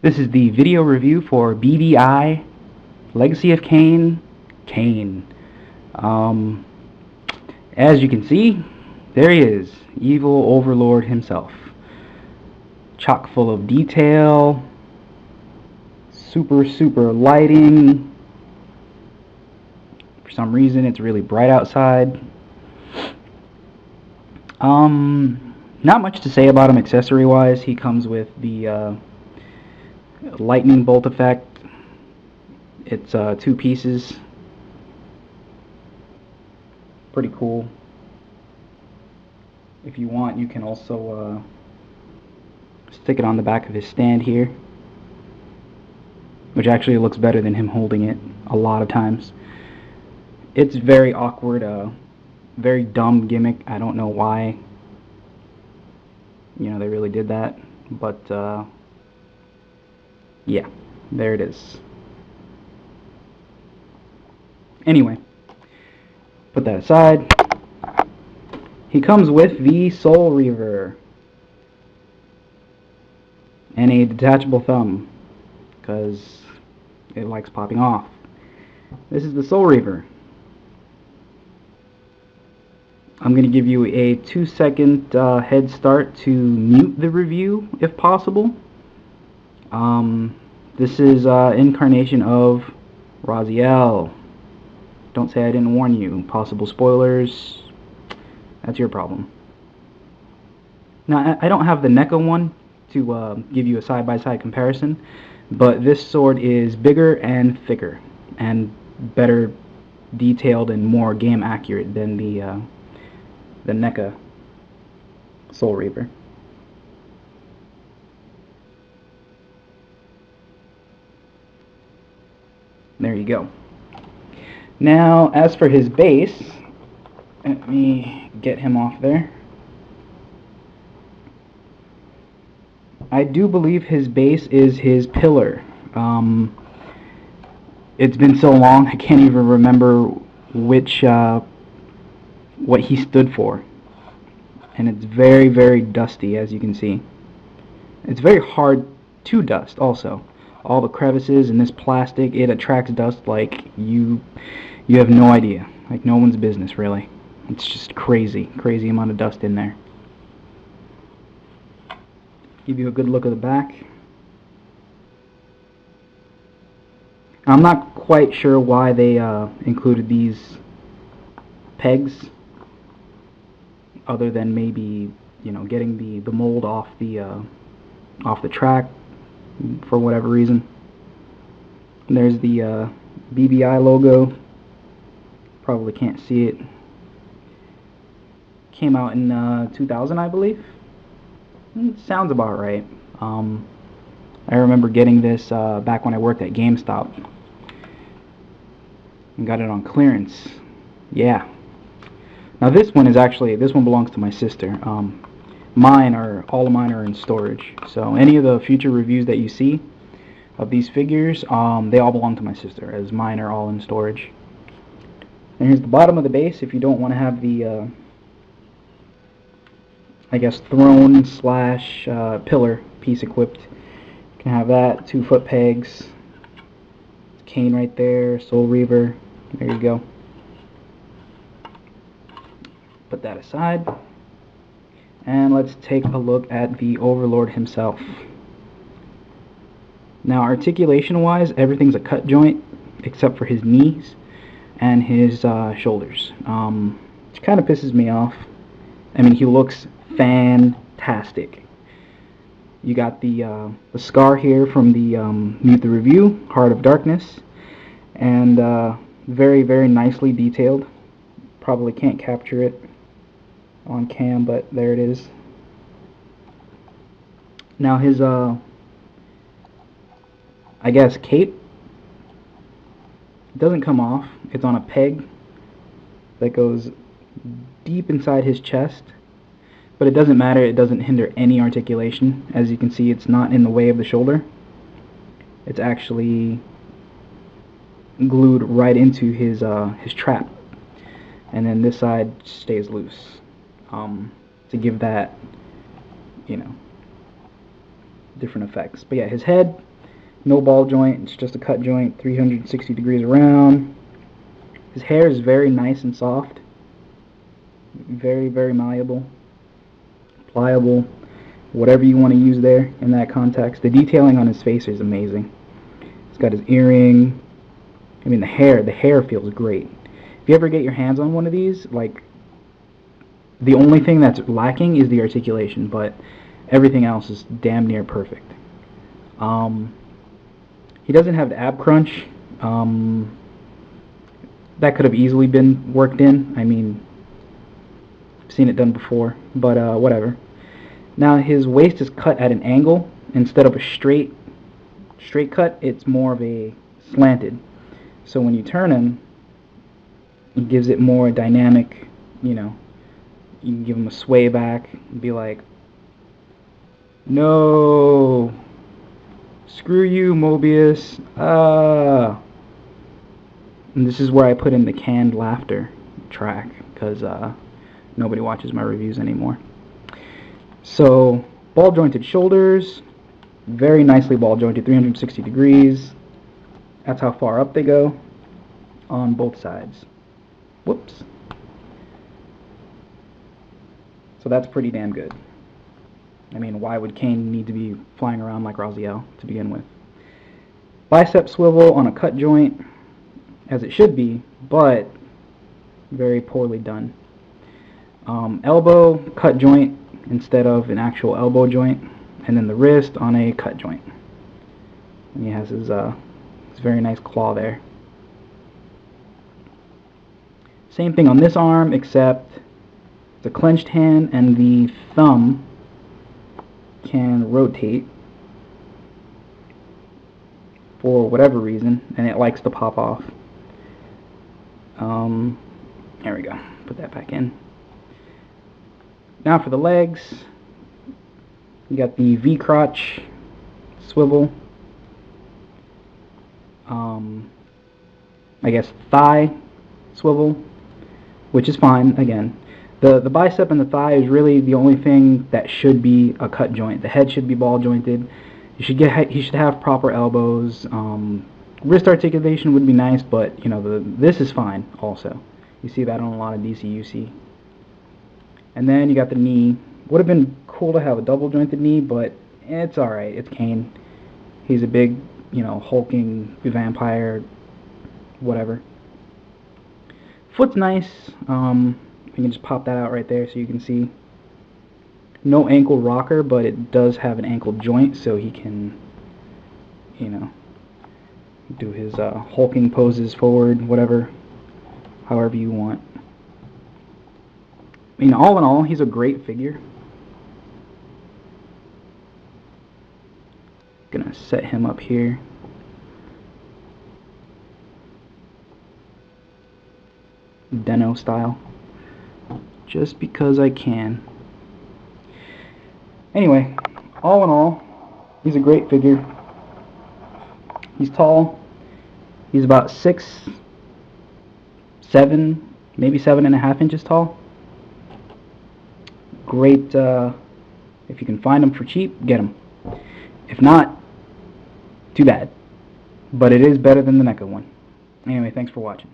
This is the video review for BBI Legacy of Kain. As you can see, there he is, evil overlord himself. Chock full of detail, super lighting. For some reason it's really bright outside. Not much to say about him accessory wise. He comes with the lightning bolt effect. It's 2 pieces. Pretty cool. If you want, you can also stick it on the back of his stand here, which actually looks better than him holding it a lot of times. It's very awkward, very dumb gimmick. I don't know why, they really did that, but yeah, there it is. Anyway, put that aside. He comes with the Soul Reaver and a detachable thumb, because it likes popping off. This is the Soul Reaver. I'm going to give you a 2-second head start to mute the review, if possible. This is incarnation of Raziel. Don't say I didn't warn you. Possible spoilers. That's your problem. Now, I don't have the NECA one to give you a side-by-side comparison, but this sword is bigger and thicker and better detailed and more game accurate than the NECA Soul Reaver. There you go. Now, as for his base, let me get him off there. I do believe his base is his pillar. It's been so long I can't even remember which what he stood for, and it's very dusty, as you can see. It's very hard to dust also. All the crevices in this plastic, it attracts dust like you have no idea, like no one's business really. It's just crazy amount of dust in there. Give you a good look at the back. I'm not quite sure why they included these pegs, other than maybe getting the mold off the track for whatever reason. And there's the BBI logo. Probably can't see it. Came out in 2000, I believe. It sounds about right. I remember getting this back when I worked at GameStop and got it on clearance. Yeah. Now this one belongs to my sister. All of mine are in storage. So any of the future reviews that you see of these figures, they all belong to my sister, as mine are all in storage. And here's the bottom of the base. If you don't want to have the I guess throne slash pillar piece equipped, you can have that. 2-foot pegs. Kain right there. Soul Reaver. There you go. Put that aside, and let's take a look at the Overlord himself. Now, articulation wise, everything's a cut joint except for his knees and his shoulders, which kind of pisses me off. I mean, he looks fantastic. You got the scar here from the Mute the Review, Heart of Darkness, and very nicely detailed. Probably can't capture it on cam, but there it is. Now his I guess cape doesn't come off. It's on a peg that goes deep inside his chest, but it doesn't matter. It doesn't hinder any articulation. As you can see, it's not in the way of the shoulder. It's actually glued right into his trap, and then this side stays loose to give that different effects. But yeah, his head No ball joint, it's just a cut joint, 360 degrees around. His hair is very nice and soft. Very, very malleable, pliable, whatever you want to use there in that context. The detailing on his face is amazing. He's got his earring. I mean, the hair feels great. If you ever get your hands on one of these, like, the only thing that's lacking is the articulation, but everything else is damn near perfect. He doesn't have the ab crunch. That could have easily been worked in. I mean, I've seen it done before, but whatever. Now his waist is cut at an angle instead of a straight cut. It's more of a slanted. So when you turn him, it gives it more dynamic. You know, you can give him a sway back and be like, "No, screw you, Mobius." And this is where I put in the canned laughter track, because nobody watches my reviews anymore. So, ball jointed shoulders, very nicely ball jointed, 360 degrees. That's how far up they go on both sides. Whoops. So that's pretty damn good. I mean, why would Kain need to be flying around like Raziel to begin with? Bicep swivel on a cut joint, as it should be, but very poorly done. Elbow cut joint instead of an actual elbow joint, and then the wrist on a cut joint. And he has his very nice claw there. Same thing on this arm, except the clenched hand and the thumb can rotate for whatever reason, and it likes to pop off. There we go. Put that back in. Now for the legs, you got the V crotch swivel. I guess thigh swivel, which is fine. Again, the bicep and the thigh is really the only thing that should be a cut joint. The head should be ball jointed. He should have proper elbows. Wrist articulation would be nice, but you know, this is fine also. You see that on a lot of DCUC. And then you got the knee. Would have been cool to have a double jointed knee, but it's alright. It's Kain. He's a big, you know, hulking vampire, whatever. Foot's nice. You can just pop that out right there so you can see. No ankle rocker, but it does have an ankle joint, so he can, you know, do his hulking poses forward, whatever, however you want. I mean, all in all, he's a great figure. Gonna set him up here. Deno style. Just because I can. Anyway, all in all, he's a great figure. He's tall. He's about 6'7", maybe 7.5 inches tall. Great. If you can find him for cheap, get him. If not, too bad. But it is better than the NECA one. Anyway, thanks for watching.